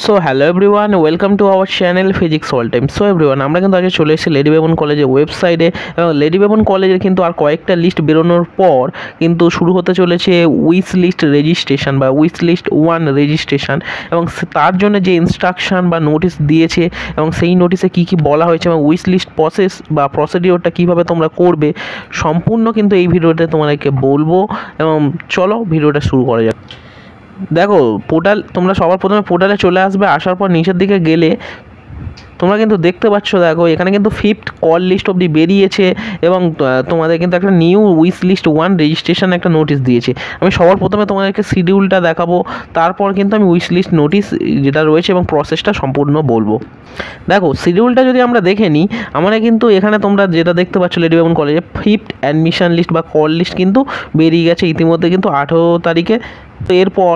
So hello everyone, welcome to our channel physics all time. So everyone, আমরা কিন্তু আজকে চলে এসেছি লেডি বেবন কলেজের ওয়েবসাইটে, এবং লেডি বেবন কলেজের কিন্তু আর কয়েকটা লিস্ট বেরোনোর পর কিন্তু শুরু হতে চলেছে উইশ লিস্ট রেজিস্ট্রেশন বা উইশ লিস্ট 1 রেজিস্ট্রেশন, এবং তার জন্য যে ইনস্ট্রাকশন বা নোটিশ দিয়েছে এবং সেই নোটিশে কী কী বলা হয়েছে এবং উইশ লিস্ট প্রসেস বা প্রসিডিওরটা কীভাবে তোমরা করবে সম্পূর্ণ কিন্তু এই ভিডিওতে তোমাদেরকে বলবো। এবং চলো ভিডিওটা শুরু করা যাক। দেখো, পোর্টাল তোমরা সবার প্রথমে পোর্টালে চলে আসবে। আসার পর নিচের দিকে গেলে তোমরা কিন্তু দেখতে পাচ্ছ, দেখো এখানে কিন্তু 5th কল লিস্ট অবধি বেরিয়েছে, এবং তোমাদের কিন্তু একটা নিউ উইশ লিস্ট 1 রেজিস্ট্রেশন একটা নোটিশ দিয়েছে। আমি সবার প্রথমে তোমাদেরকে শিডিউলটা দেখাবো, তারপর কিন্তু আমি উইশ লিস্ট নোটিশ যেটা রয়েছে এবং প্রসেসটা সম্পূর্ণ বলবো। দেখো, শিডিউলটা যদি আমরা দেখে নিই, আমরা কিন্তু এখানে তোমরা যেটা দেখতে পাচ্ছ লেডি বেবন কলেজে 5th অ্যাডমিশন লিস্ট বা কল লিস্ট কিন্তু বেরিয়ে গেছে ইতিমধ্যে, কিন্তু 18 তারিখে। তো এরপর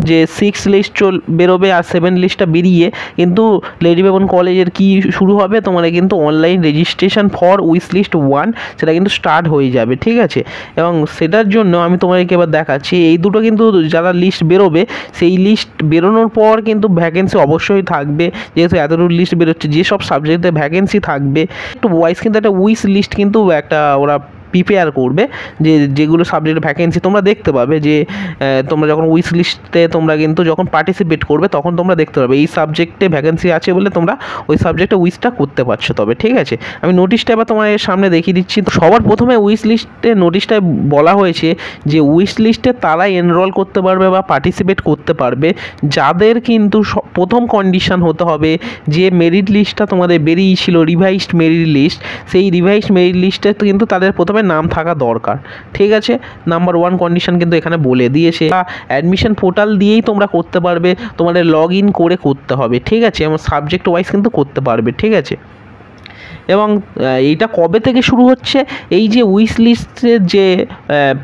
যে 6 লিস্ট বেরোবে আর 7 লিস্টটা বেরিয়ে কিন্তু লেডি বেবন কলেজের কি শুরু হবে, তোমরা কিন্তু online registration for wish list 1 সেটা কিন্তু স্টার্ট হয়ে যাবে, ঠিক আছে। এবং সেটার জন্য আমি তোমাদেরকে এবার দেখাচ্ছি, এই দুটো কিন্তু যারা লিস্ট বেরোবে সেই লিস্ট বেরোনোর পর কিন্তু ভ্যাকেন্সি অবশ্যই থাকবে, যেহেতু এতটুকু লিস্ট বেরোচ্ছে যেসব সাবজেক্টে ভ্যাকেন্সি থাকবে। একটু ওয়াইজ কিন্তু একটা উইশ লিস্ট কিন্তু একটা ওরা প্রিপেয়ার করবে, যেগুলো সাবজেক্টে ভ্যাকেন্সি তোমরা দেখতে পাবে, যে তোমরা যখন উইশ লিস্টে তোমরা কিন্তু যখন পার্টিসিপেট করবে তখন তোমরা দেখতে পাবে এই সাবজেক্টে ভ্যাকেন্সি আছে বলে তোমরা ওই সাবজেক্টে উইশটা করতে পারছো। তবে ঠিক আছে, আমি নোটিশটা এবার তোমার সামনে দেখিয়ে দিচ্ছি। তো সবার প্রথমে উইশ লিস্টে নোটিশটায় বলা হয়েছে যে উইশ লিস্টে তারাই এনরোল করতে পারবে বা পার্টিসিপেট করতে পারবে যাদের কিন্তু প্রথম কন্ডিশন হতে হবে যে মেরিট লিস্টটা তোমাদের বেরিয়েছিল রিভাইজড মেরিট লিস্ট, সেই রিভাইজড মেরিট লিস্টে কিন্তু তাদের প্রথমে নাম থাকা দরকার, ঠিক আছে। নাম্বার 1 কন্ডিশন কিন্তু এখানে বলে দিয়েছে। অ্যাডমিশন পোর্টাল দিয়েই তোমরা করতে পারবে, তোমাদের লগ ইন করে করতে হবে, ঠিক আছে, এবং সাবজেক্ট ওয়াইজ কিন্তু করতে পারবে, ঠিক আছে। এবং এইটা কবে থেকে শুরু হচ্ছে, এই যে উইশ লিস্টের যে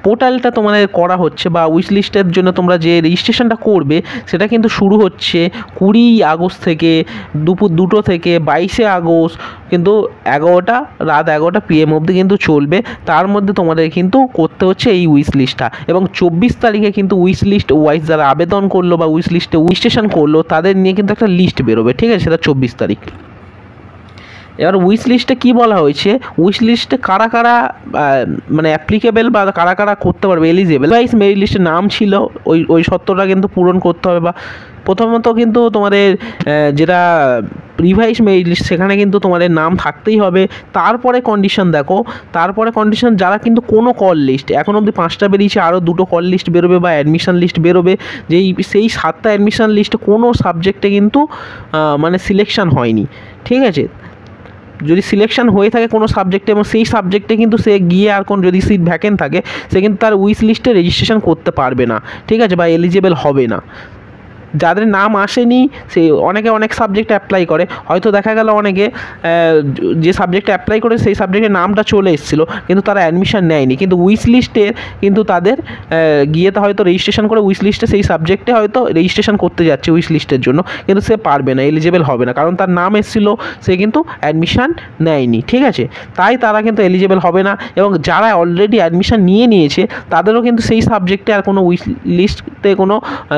পোর্টালটা তোমাদের করা হচ্ছে বা উইশ লিস্টের জন্য তোমরা যে রেজিস্ট্রেশনটা করবে সেটা কিন্তু শুরু হচ্ছে 20 আগস্ট থেকে, দুপুর 2টো থেকে 22শে আগস্ট কিন্তু রাত 11টা PM অবধি কিন্তু চলবে। তার মধ্যে তোমাদের কিন্তু করতে হচ্ছে এই উইশ লিস্টটা, এবং 24 তারিখে কিন্তু উইশ লিস্ট ওয়াইজ যারা আবেদন করলো বা উইশ লিস্টে রেজিস্ট্রেশন করলো তাদের নিয়ে কিন্তু একটা লিস্ট বেরোবে, ঠিক আছে, সেটা 24 তারিখ। এবার উইশ লিস্টে কী বলা হয়েছে, উইশ লিস্টে কারা কারা মানে অ্যাপ্লিকেবেল বা কারা কারা করতে পারবে এলিজেবল, ওয়াইজ মেরিট লিস্টে নাম ছিল ওই সত্যটা কিন্তু পূরণ করতে হবে। বা প্রথমত কিন্তু তোমাদের যেটা রিভাইজ মেরিট লিস্ট সেখানে কিন্তু তোমাদের নাম থাকতেই হবে। তারপরে কন্ডিশন দেখো, তারপরে কন্ডিশন যারা কিন্তু কোনো কল লিস্ট এখন অবধি 5টা বেরিয়েছে, আরও 2টো কল লিস্ট বেরোবে বা অ্যাডমিশন লিস্ট বেরোবে, সেই 7টা অ্যাডমিশন লিস্টে কোনো সাবজেক্টে কিন্তু মানে সিলেকশন হয়নি, ঠিক আছে। যদি সিলেকশন হয়ে থাকে কোনো সাবজেক্টে এবং সেই সাবজেক্টে কিন্তু সে গিয়ে আর কোন যদি সিট ভ্যাকেন্ট থাকে সে কিন্তু তার উইশ লিস্টে রেজিস্ট্রেশন করতে পারবে না, ঠিক আছে, বা এলিজিবল হবে না। যাদের নাম আসেনি সে অনেকে অনেক সাবজেক্টে অ্যাপ্লাই করে, হয়তো দেখা গেল অনেকে যে সাবজেক্টে অ্যাপ্লাই করে সেই সাবজেক্টের নামটা চলে এসেছিলো কিন্তু তারা অ্যাডমিশন নেয়নি, কিন্তু উইশ লিস্টে কিন্তু তাদের গিয়ে তা হয়তো রেজিস্ট্রেশন করে উইশ লিস্টে সেই সাবজেক্টে হয়তো রেজিস্ট্রেশন করতে যাচ্ছে উইশ লিস্টের জন্য, কিন্তু সে পারবে না, এলিজিবল হবে না, কারণ তার নাম এসেছিলো সে কিন্তু অ্যাডমিশন নেয়নি, ঠিক আছে। তাই তারা কিন্তু এলিজিবল হবে না, এবং যারা অলরেডি অ্যাডমিশন নিয়েছে তাদেরও কিন্তু সেই সাবজেক্টে আর কোনো উইশ লিস্টে কোনো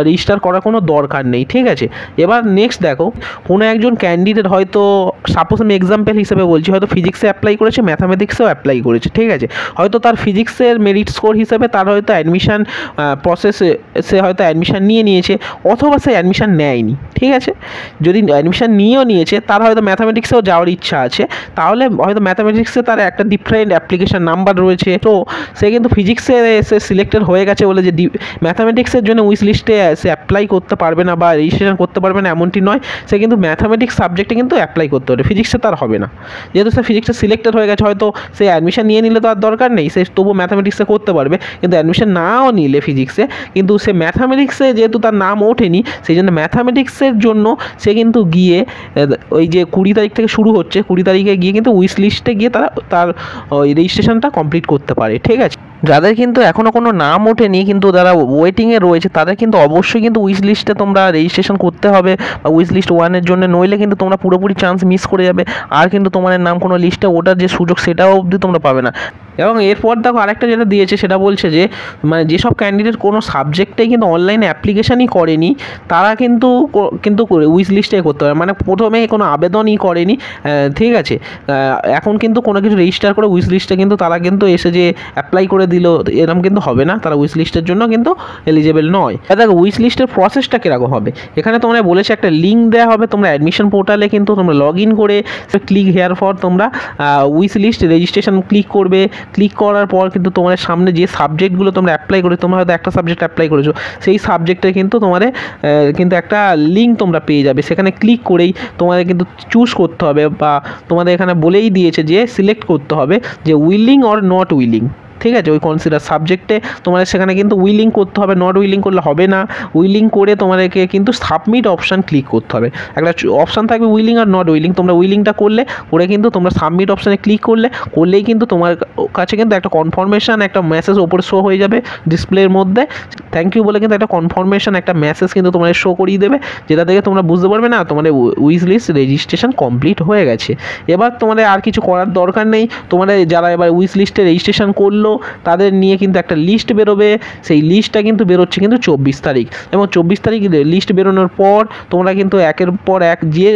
রেজিস্টার করার কোনো দরকার নেই, ঠিক আছে। এবার নেক্সট দেখো, কোনো একজন ক্যান্ডিডেট হয়তো সাপোজ আমি এক্সাম্পল হিসেবে বলছি, হয়তো ফিজিক্সে অ্যাপ্লাই করেছে, ম্যাথামেটিক্সেও অ্যাপ্লাই করেছে, ঠিক আছে। হয়তো তার ফিজিক্সের মেরিট স্কোর হিসেবে তার হয়তো অ্যাডমিশন প্রসেসে সে হয়তো অ্যাডমিশন নিয়েছে, অথবা সে অ্যাডমিশন নেয়নি, ঠিক আছে। যদি অ্যাডমিশন নিয়েছে তার হয়তো ম্যাথামেটিক্সেও যাওয়ার ইচ্ছা আছে, তাহলে হয়তো ম্যাথামেটিক্সে তার একটা ডিফারেন্ট অ্যাপ্লিকেশন নাম্বার রয়েছে, তো সে কিন্তু ফিজিক্সে সে সিলেক্টেড হয়ে গেছে বলে যে ম্যাথামেটিক্সের জন্য উইশ লিস্টে সে অ্যাপ্লাই করতে পারবে না বা রেজিস্ট্রেশন করতে পারবে না এমনটি নয়, সে কিন্তু ম্যাথামেটিক্স সাবজেক্টে কিন্তু অ্যাপ্লাই করতে পারে, ফিজিক্সে তার হবে না। যেহেতু সে ফিজিক্সে সিলেক্টেড হয়ে গেছে, হয়তো সে অ্যাডমিশন নিয়ে নিলে তো আর দরকার নেই, সে তবু ম্যাথামেটিক্সে করতে পারবে, কিন্তু অ্যাডমিশন নাও নিলে ফিজিক্সে কিন্তু সে ম্যাথামেটিক্সে যেহেতু তার নাম ওঠেনি সেই জন্য ম্যাথামেটিক্সের জন্য সে কিন্তু গিয়ে ওই যে 20 তারিখ থেকে শুরু হচ্ছে, 20 তারিখে গিয়ে কিন্তু উইশ লিস্টে গিয়ে তার ওই রেজিস্ট্রেশনটা কমপ্লিট করতে পারে, ঠিক আছে। যাদের কিন্তু এখনও কোনো নাম ওঠেনি কিন্তু যারা ওয়েটিংয়ে রয়েছে তাদের কিন্তু অবশ্যই কিন্তু উইশ লিস্টে তোমরা রেজিস্ট্রেশন করতে হবে বা উইশ লিস্ট 1-এর জন্য, নইলে কিন্তু তোমরা পুরোপুরি চান্স মিস করে যাবে, আর কিন্তু তোমাদের নাম কোনো লিস্টে ওঠার যে সুযোগ সেটাও অবধি তোমরা পাবে না। এবং এরপর দেখো আরেকটা যেটা দিয়েছে সেটা বলছে যে মানে যেসব ক্যান্ডিডেট কোনো সাবজেক্টেই কিন্তু অনলাইনে অ্যাপ্লিকেশানই করেনি তারা কিন্তু উইশ লিস্টে করতে হবে, মানে প্রথমে কোনো আবেদনই করেনি, ঠিক আছে, এখন কিন্তু কোনো কিছু রেজিস্টার করে উইশ লিস্টে কিন্তু তারা কিন্তু এসে যে অ্যাপ্লাই করে দিল এরকম কিন্তু হবে না, তারা উইশ লিস্টের জন্য কিন্তু এলিজেবল নয়। দেখো উইশ লিস্টের প্রসেসটা কীরকম হবে, এখানে তোমরা বলেছে একটা লিঙ্ক দেওয়া হবে, তোমরা অ্যাডমিশন পোর্টালে কিন্তু তোমরা লগ ইন করে ক্লিক হেয়ার ফর তোমরা উইশ লিস্ট রেজিস্ট্রেশন ক্লিক করবে। ক্লিক করার পর কিন্তু তোমাদের সামনে যে সাবজেক্টগুলো তোমরা অ্যাপ্লাই করে, তোমরা হয়তো একটা সাবজেক্ট অ্যাপ্লাই করেছো, সেই সাবজেক্টে কিন্তু তোমাদের কিন্তু একটা লিঙ্ক তোমরা পেয়ে যাবে, সেখানে ক্লিক করেই তোমাদের কিন্তু চুজ করতে হবে বা তোমাদের এখানে বলেই দিয়েছে যে সিলেক্ট করতে হবে যে উইলিং অর নট উইলিং, ঠিক আছে, ওই কনসিডার সাবজেক্টে তোমাদের সেখানে কিন্তু উইলিং করতে হবে, নট উইলিং করলে হবে না। উইলিং করে তোমাদেরকে কিন্তু সাবমিট অপশান ক্লিক করতে হবে, একটা অপশান থাকবে উইলিং আর নট উইলিং, তোমরা উইলিংটা করে কিন্তু তোমরা সাবমিট অপশানে ক্লিক করলেই কিন্তু তোমার কাছে কিন্তু একটা কনফার্মেশন একটা মেসেজ ওপরে শো হয়ে যাবে ডিসপ্লের মধ্যে, থ্যাংক ইউ বলে কিন্তু একটা কনফার্মেশন একটা মেসেজ কিন্তু তোমাদের শো করিয়ে দেবে, যেটা থেকে তোমরা বুঝতে পারবে না তোমাদের উইশ লিস্ট রেজিস্ট্রেশন কমপ্লিট হয়ে গেছে। এবার তোমাদের আর কিছু করার দরকার নেই, তোমাদের যারা এবার উইশ লিস্টে রেজিস্ট্রেশন করলো তাদের নিয়ে কিন্তু একটা লিস্ট বেরোবে, সেই লিস্টটা কিন্তু বেরোচ্ছে কিন্তু 24 তারিখ, এবং 24 তারিখ লিস্ট বেরোনোর পর তোমরা কিন্তু একের পর এক যে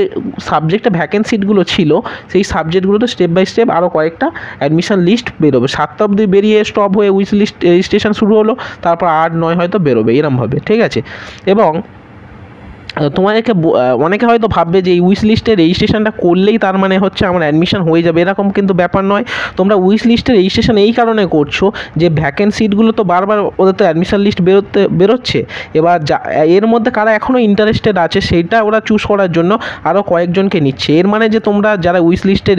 সাবজেক্টে ভ্যাকেন্সিগুলো ছিল সেই সাবজেক্টগুলোতে স্টেপ বাই স্টেপ আরও কয়েকটা অ্যাডমিশন লিস্ট বেরোবে, 7 অবধি বেরিয়ে স্টপ হয়ে উইশ লিস্ট রেজিস্ট্রেশন শুরু হলো, তারপর 8-9 হয়তো বেরোবে এরমভাবে, ঠিক আছে। এবং তোমাদেরকে অনেকে হয়তো ভাববে যে এই উইশ লিস্টে রেজিস্ট্রেশনটা করলেই তার মানে হচ্ছে আমার অ্যাডমিশন হয়ে যাবে, এরকম কিন্তু ব্যাপার নয়। তোমরা উইশ লিস্টে রেজিস্ট্রেশন এই কারণে করছো যে ভ্যাকেন্ট সিটগুলো তো বারবার ওদের তো অ্যাডমিশন লিস্ট বেরোচ্ছে, এবার এর মধ্যে কারা এখনও ইন্টারেস্টেড আছে সেইটা ওরা চুজ করার জন্য আরও কয়েকজনকে নিচ্ছে। এর মানে যে তোমরা যারা উইশ লিস্টে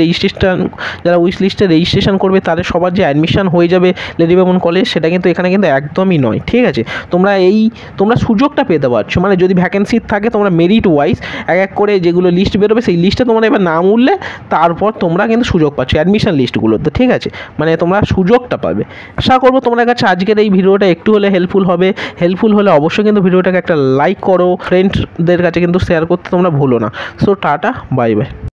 রেজিস্ট্রেশন করবে তাদের সবার যে অ্যাডমিশন হয়ে যাবে লেডি বেগম কলেজ, সেটা কিন্তু এখানে কিন্তু একদমই নয়, ঠিক আছে। তোমরা সুযোগটা পেতে পারছো, মানে যদি ভ্যাকেন্সি থাকে তোমরা মেরিট ওয়াইজ এক করে যেগুলো লিস্ট বেরোবে সেই লিস্টে তোমরা এবার নাম উঠলে তারপর তোমরা কিন্তু সুযোগ পাচ্ছ অ্যাডমিশন লিস্টগুলোতে, ঠিক আছে, মানে তোমরা সুযোগটা পাবে। আশা করবো তোমাদের কাছে আজকের এই ভিডিওটা একটু হলে হেল্পফুল হলে অবশ্যই কিন্তু ভিডিওটাকে একটা লাইক করো, ফ্রেন্ডসদের কাছে কিন্তু শেয়ার করতে তোমরা ভুলো না। So tata, bye bye.